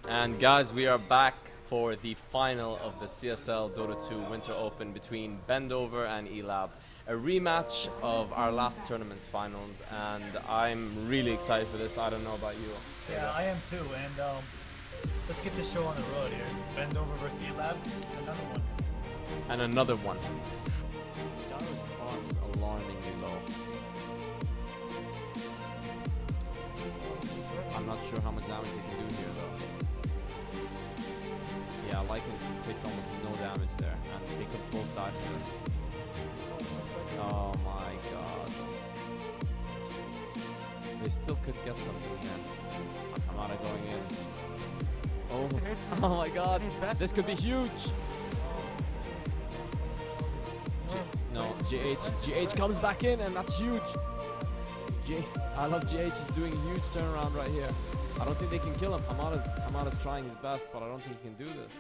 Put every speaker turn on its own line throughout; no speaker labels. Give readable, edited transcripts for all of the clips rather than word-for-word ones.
And guys, we are back for the final of the CSL Dota 2 Winter Open between Bendover and Elab. A rematch of our last tournament's finals, and I'm really excited for this. I don't know about you.
Yeah, I am too, and let's get this show on the road here. Bendover versus Elab, another one.
And another one. Gyro's arm is alarmingly low. I'm not sure how much damage he can do here though. Yeah, Lycan takes almost no damage there, and they could both die for this. Oh my god. They still could get something here. Hamada going in. Oh, oh my god. This could be huge. No, GH comes back in, and that's huge. I love GH is doing a huge turnaround right here. I don't think they can kill him. Hamada's trying his best, but I don't think he can do this.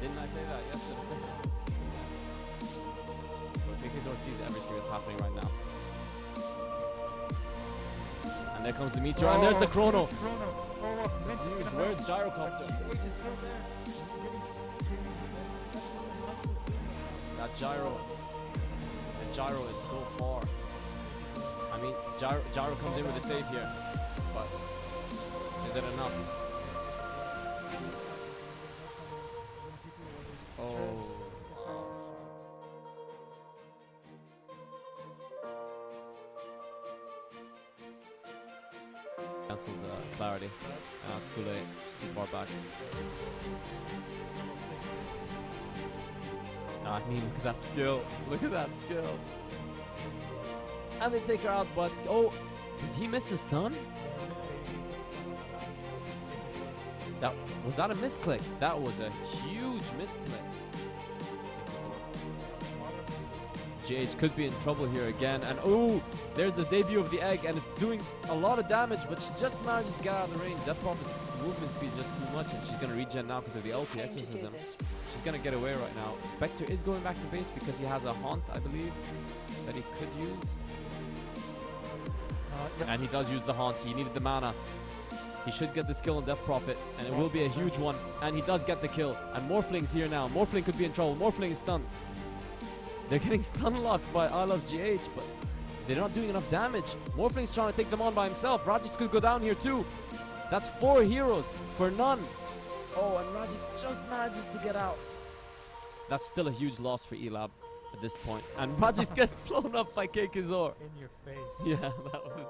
Didn't I say that yesterday? So KKZor sees everything that's happening right now. And there comes the meteor, and there's the chrono. It's huge. Where's Gyrocopter? That the gyro is so far. I mean, Gyro comes in with a save here, but is it enough? Oh. Cancelled clarity. It's too late. It's too far back. I mean, look at that skill. Look at that skill. And they take her out, but oh, did he miss the stun? Was that a misclick? That was a huge misclick. GH could be in trouble here again, and oh, there's the debut of the egg, and it's doing a lot of damage, but she just manages to get out of the range. Death Prophet's movement speed is just too much, and she's gonna regen now because of the LP exorcism. She's gonna get away right now. Spectre is going back to base because he has a haunt, I believe, that he could use. And he does use the haunt. He needed the mana. He should get the skill on Death Prophet, and it will be a huge one. And he does get the kill. And Morphling's here now. Morphling could be in trouble. Morphling is stunned. They're getting stun locked by I Love GH, but they're not doing enough damage. Morphling's trying to take them on by himself. Rajix could go down here too. That's 4 heroes for none. Oh, and Rajix just manages to get out. That's still a huge loss for Elab at this point. And Rajix gets blown up by KKZor.
In your face.
Yeah, that was a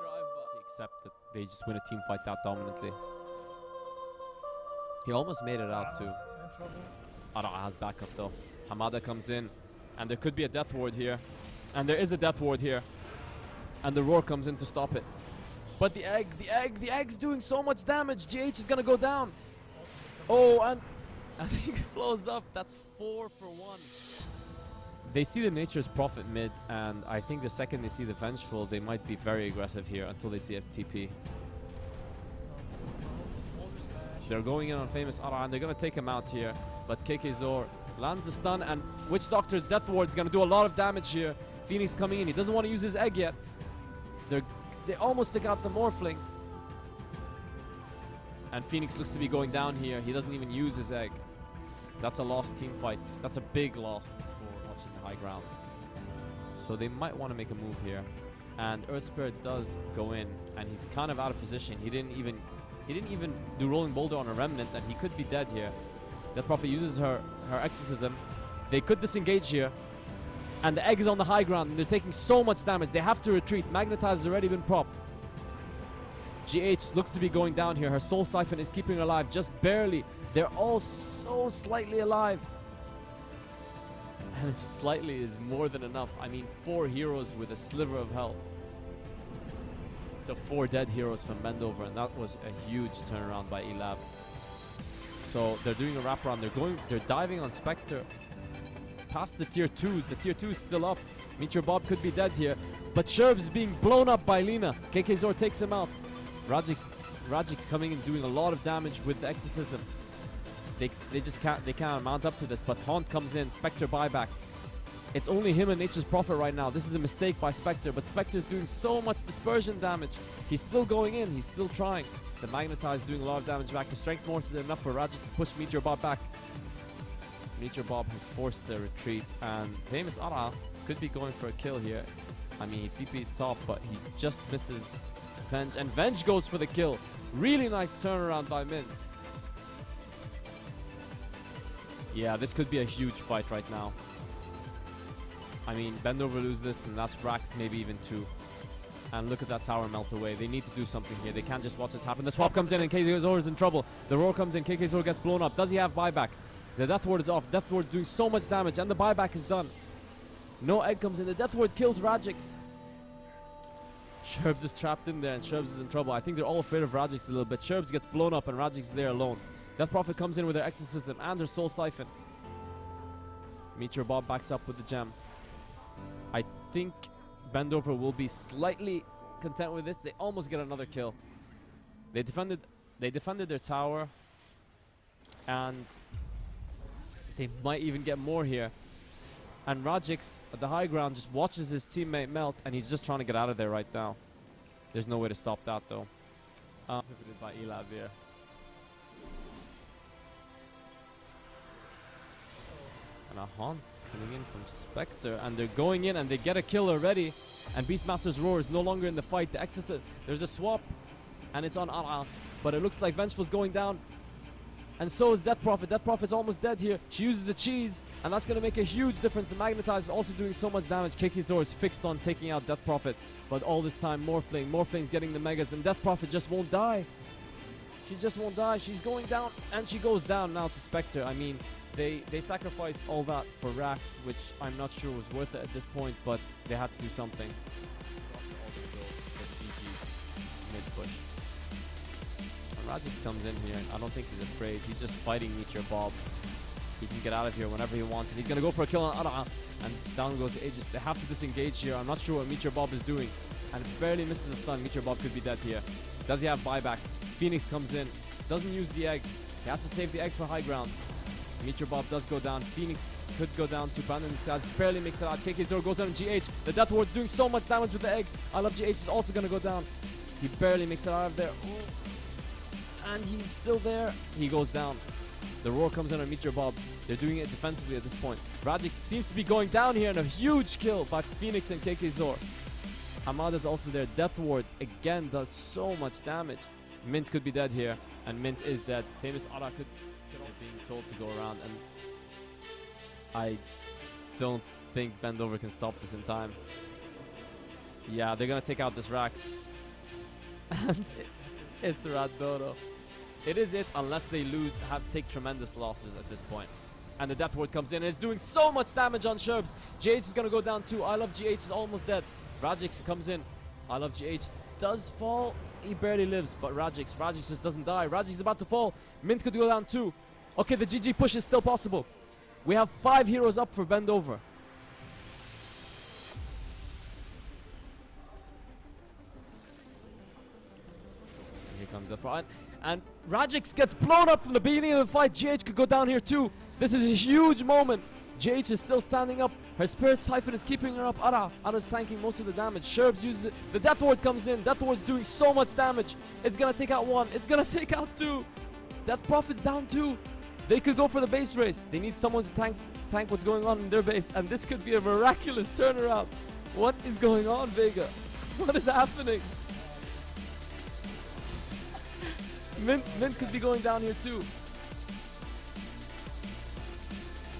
drive-by. Except that they just win a team fight that dominantly. He almost made it out too. Ara has backup though. Hamada comes in, and there could be a death ward here. And there is a death ward here. And the roar comes in to stop it. But the egg's doing so much damage. GH is gonna go down. Oh, and I think it blows up. That's 4 for 1. They see the Nature's Prophet mid, and I think the second they see the Vengeful, they might be very aggressive here until they see FTP. They're going in on Famous Ara, and they're going to take him out here. But KKZor lands the stun, and Witch Doctor's Death Ward is going to do a lot of damage here. Phoenix coming in. He doesn't want to use his egg yet. They almost took out the Morphling. And Phoenix looks to be going down here. He doesn't even use his egg. That's a lost team fight. That's a big loss for watching the high ground. So they might want to make a move here. And Earth Spirit does go in, and he's kind of out of position. He didn't even do Rolling Boulder on a Remnant, and he could be dead here. Death Prophet uses her exorcism. They could disengage here. And the egg is on the high ground, and they're taking so much damage. They have to retreat. Magnetize has already been propped. GH looks to be going down here. Her Soul Siphon is keeping her alive just barely. They're all so slightly alive. And slightly is more than enough. I mean, 4 heroes with a sliver of health to 4 dead heroes from Bendover, and that was a huge turnaround by Elab. So they're doing a wraparound. They're diving on Spectre past the tier 2s. The tier 2 is still up. Meteor Bob could be dead here, but Sherb's being blown up by Lina. KKZor takes him out. Rajix coming in doing a lot of damage with the exorcism. They can't mount up to this, but Haunt comes in. Spectre buyback. It's only him and Nature's Prophet right now. This is a mistake by Spectre, but Spectre's doing so much dispersion damage. He's still going in. He's still trying. The Magnetize doing a lot of damage back. The Strength Mortar is enough for Radix to push Meteor Bob back. Meteor Bob has forced a retreat, and Famous Ara could be going for a kill here. I mean, TP is top, but he just misses Venge, and Venge goes for the kill. Really nice turnaround by Min. Yeah, this could be a huge fight right now. I mean, bend over, lose this, and that's racks, maybe even 2. And look at that tower melt away. They need to do something here. They can't just watch this happen. The swap comes in, and KK is in trouble. The roar comes in. KK gets blown up. Does he have buyback? The Death Ward is off. Death Ward doing so much damage, and the buyback is done. No egg comes in. The Death Ward kills Radix. Sherbs is trapped in there, and Sherbs is in trouble. I think they're all afraid of Radix a little bit. Sherbs gets blown up, and Radix is there alone. Death Prophet comes in with their Exorcism and their Soul Siphon. Meteor Bob backs up with the gem. I think Bendover will be slightly content with this. They almost get another kill. They defended their tower, and they might even get more here. And Radix at the high ground just watches his teammate melt, and he's just trying to get out of there right now. There's no way to stop that though. Pivoted by Elab here. And a Haunt coming in from Spectre, and they're going in and they get a kill already. And Beastmaster's Roar is no longer in the fight. The Exorcist, there's a swap, and it's on Ara, but it looks like Vengeful's going down. And so is Death Prophet. Death Prophet's almost dead here. She uses the cheese, and that's going to make a huge difference. The Magnetize is also doing so much damage. Kikizor is fixed on taking out Death Prophet, but all this time Morphling's getting the megas, and Death Prophet just won't die. She just won't die. She's going down, and she goes down now to Spectre. I mean, they sacrificed all that for Rax, which I'm not sure was worth it at this point, but they had to do something. Mid-push. Radix comes in here, and I don't think he's afraid. He's just fighting Meteor Bob. He can get out of here whenever he wants, and he's going to go for a kill on Ara, and down goes Aegis. They have to disengage here. I'm not sure what Meteor Bob is doing, and barely misses a stun. Meteor Bob could be dead here. Does he have buyback? Phoenix comes in, doesn't use the egg. He has to save the egg for high ground. Meteor Bob does go down. Phoenix could go down to Brandon in skies. Barely makes it out. KK0 goes down to GH. The Death Ward's doing so much damage with the egg. I love GH is also going to go down. He barely makes it out of there. Ooh. And he's still there. He goes down. The roar comes in on Meteor Bob. They're doing it defensively at this point. Radix seems to be going down here, and a huge kill by Phoenix and KK0. Hamada's also there. Death Ward again does so much damage. Mint could be dead here, and Mint is dead. Famous Ara could being told to go around, and I don't think Bendover can stop this in time. Yeah, they're gonna take out this Rax. And it's Radodo. It is it, unless they take tremendous losses at this point. And the Death Ward comes in and is doing so much damage on Sherbs. GH is gonna go down too. I love GH is almost dead. Radix comes in. I love GH does fall. He barely lives, but Radix just doesn't die. Radix is about to fall. Mint could go down too. Okay, the GG push is still possible. We have 5 heroes up for Bendover. Here comes the front. And Radix gets blown up from the beginning of the fight. GH could go down here too. This is a huge moment. GH is still standing up. Her Spirit Siphon is keeping her up. Ara's tanking most of the damage. Sherbs uses it. The Death Ward comes in. Death Ward's doing so much damage. It's gonna take out 1. It's gonna take out 2. Death Prophet's down 2. They could go for the base race. They need someone to tank what's going on in their base, and this could be a miraculous turnaround. What is going on, Vega? What is happening? Mint could be going down here too.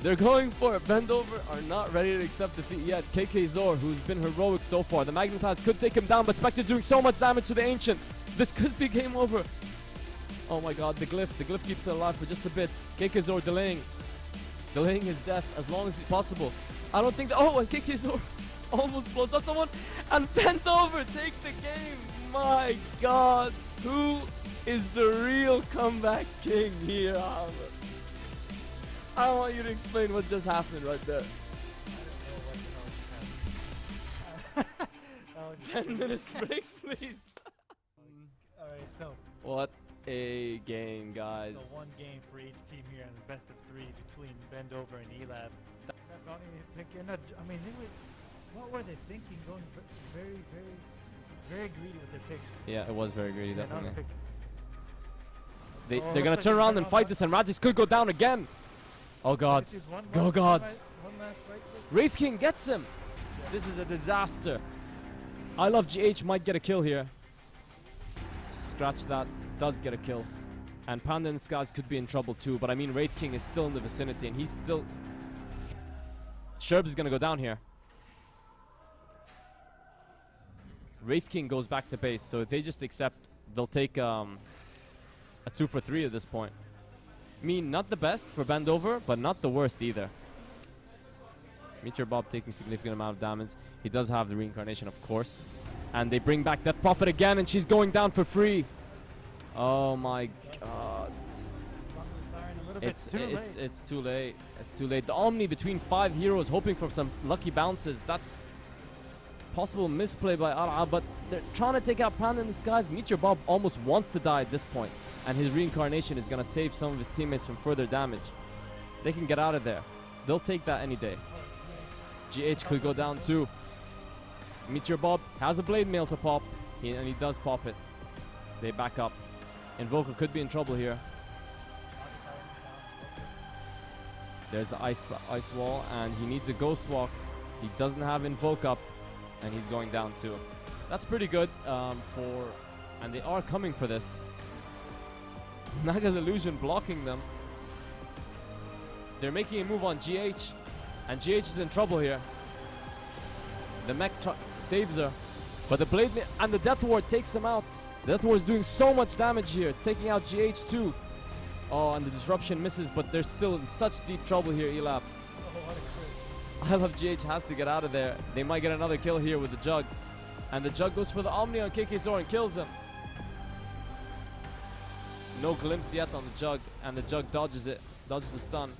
They're going for it. Bendover are not ready to accept defeat yet. KK Zor, who's been heroic so far. The Magnetize could take him down, but Spectre's doing so much damage to the Ancient. This could be game over. Oh my god, the glyph keeps it alive for just a bit. KK delaying his death as long as possible. I don't think and KK almost blows up someone, and Bendover takes the game. My god, who is the real comeback king here, Ahmed? I want you to explain what just happened right there.
I don't know what just happened.
10 minutes breaks, please.
Alright, so
What a game, guys.
So 1 game for each team here, and the best of 3 between Bendover and Elab. bounty pick in a. I mean, what were they thinking? Going very, very, very greedy with their picks.
Yeah, it was very greedy,
Yeah,
definitely.
pick.
They're
looks
gonna
like
turn
they
around
turn
and
on
fight
that.
this, and Radix could go down again. Oh god. Oh god.
One last right click.
Wraith King gets him. This is a disaster. I Love GH might get a kill here. Scratch that. Does get a kill. And Panda and Skies could be in trouble too. But I mean, Wraith King is still in the vicinity and he's still... Sherb is gonna go down here. Wraith King goes back to base. So if they just accept, they'll take a 2 for 3 at this point. I mean, not the best for Bendover, but not the worst either. Meteor Bob taking significant amount of damage. He does have the reincarnation, of course. And they bring back Death Prophet again, and she's going down for free. Oh my god. It's too late. It's too late. The Omni between 5 heroes, hoping for some lucky bounces. That's possible misplay by Ara, but they're trying to take out Panda in the skies. Meteor Bob almost wants to die at this point, and his reincarnation is gonna save some of his teammates from further damage. They can get out of there. They'll take that any day. GH could go down too. Meteor Bob has a blade mail to pop, and he does pop it. They back up. Invoker could be in trouble here. There's the ice wall, and he needs a ghost walk. He doesn't have invoke up, and he's going down too. That's pretty good and they are coming for this. Naga's illusion blocking them. They're making a move on GH, and GH is in trouble here. The mech saves her, but the blade and the Death Ward takes him out. The Death Ward is doing so much damage here. It's taking out GH too. Oh, and the disruption misses, but they're still in such deep trouble here, Elab. I Love GH has to get out of there. They might get another kill here with the Jug. And the Jug goes for the Omni on KK Zor and kills him. No glimpse yet on the Jug, and the Jug dodges it. Dodges the stun.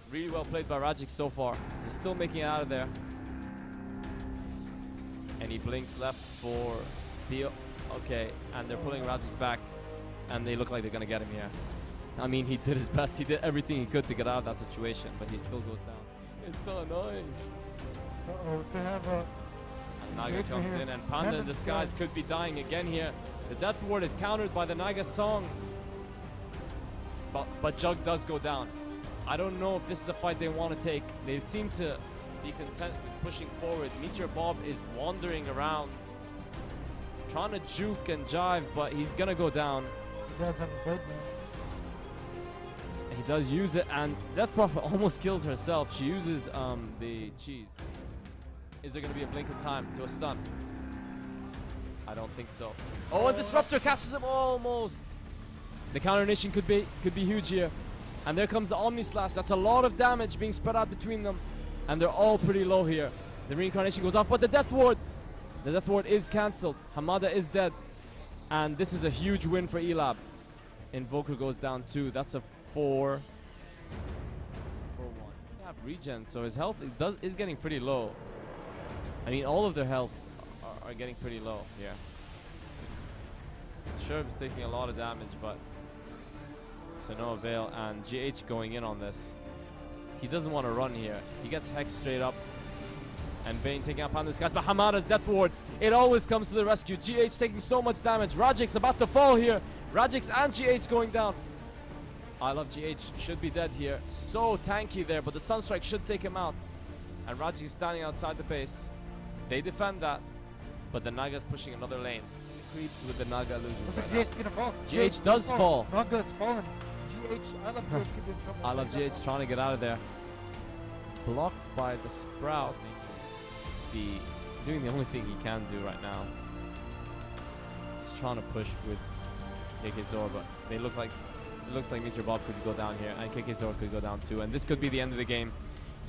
Really well played by Rajic so far. He's still making it out of there. And he blinks left for the... Okay, and they're pulling Rajic back. And they look like they're going to get him here. I mean, he did his best. He did everything he could to get out of that situation, but he still goes down. It's so annoying.
Uh-oh, could have a...
And Naga comes in, and Panda in the skies could be dying again here. The Death Ward is countered by the Naga song. But Jug does go down. I don't know if this is a fight they want to take. They seem to be content with pushing forward. Meteor Bob is wandering around, trying to juke and jive, but he's gonna go down.
He does have a blade man.
He does use it, and Death Prophet almost kills herself. She uses the cheese. Is there going to be a blink in time to a stun? I don't think so. Oh, a Disruptor catches him almost. The counter nation could be huge here. And there comes the Omni Slash. That's a lot of damage being spread out between them. And they're all pretty low here. The reincarnation goes off, but the Death Ward is cancelled. Hamada is dead. And this is a huge win for Elab. Invoker goes down too. That's a 4 for 1. They have regen, so his health is getting pretty low. I mean, all of their healths are getting pretty low here. Sherb's taking a lot of damage, but to no avail. And GH going in on this. He doesn't want to run here. He gets Hex straight up. And Bane taking out Panda's guys, but Hamada's Death Ward, it always comes to the rescue. GH taking so much damage. Rajic's about to fall here. Rajic's and GH going down. I Love GH should be dead here. So tanky there, but the Sunstrike should take him out. And Rajic is standing outside the base. They defend that, but the Naga's pushing another lane. Creeps with the Naga illusion.
Looks like
right
GH's gonna fall.
GH does fall.
Naga's fallen. GH, I Love GH could be in trouble.
I Love GH trying to get out of there. Blocked by the Sprout. Doing the only thing he can do right now. He's trying to push with KK Zor, but it looks like Meteor Bob could go down here, and KK Zor could go down too, and this could be the end of the game.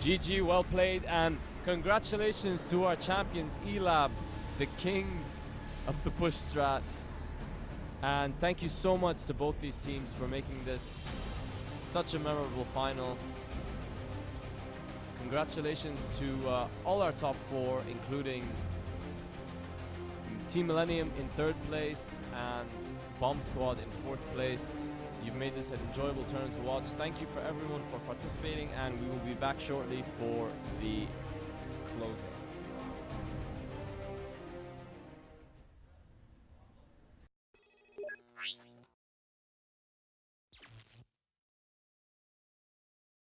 GG, well played, and congratulations to our champions, Elab, the kings of the push strat. And thank you so much to both these teams for making this such a memorable final. Congratulations to all our top 4, including Team Millennium in 3rd place and Bomb Squad in 4th place. You've made this an enjoyable turn to watch. Thank you for everyone for participating, and we will be back shortly for the closing.